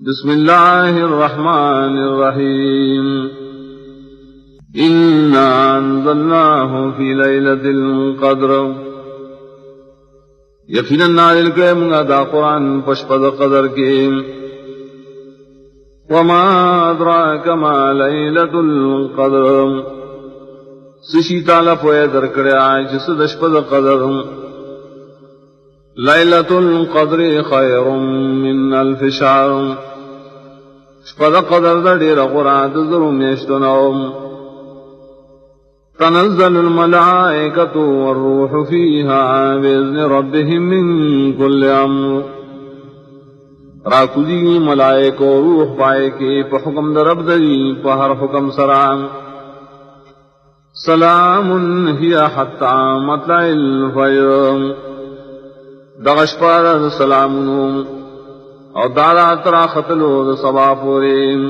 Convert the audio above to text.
بسم اللہ الرحمن الرحیم انا انزلناہ فی لیلۃ القدر یقینا نازل کرے منگا دا قرآن پشپد قدر کے وما ادراک ما لیلۃ القدر سشی تعالی پوئے درکڑے آئے جس دشپد قدر لیلۃ القدر خیر من الف شہر شپد قدر دا دیر قرآن دزر میشتنو تنزل الملائکۃ والروح فیہا بإذن ربهم من کل امر راکدی ملائک و روح پائے کے پا حکم در رب دی پا ہر حکم سرام سلام ہی حتی مطلع الفجر دغش پارد سلامنو اور دادا ترا خطلو دا صبا پوریم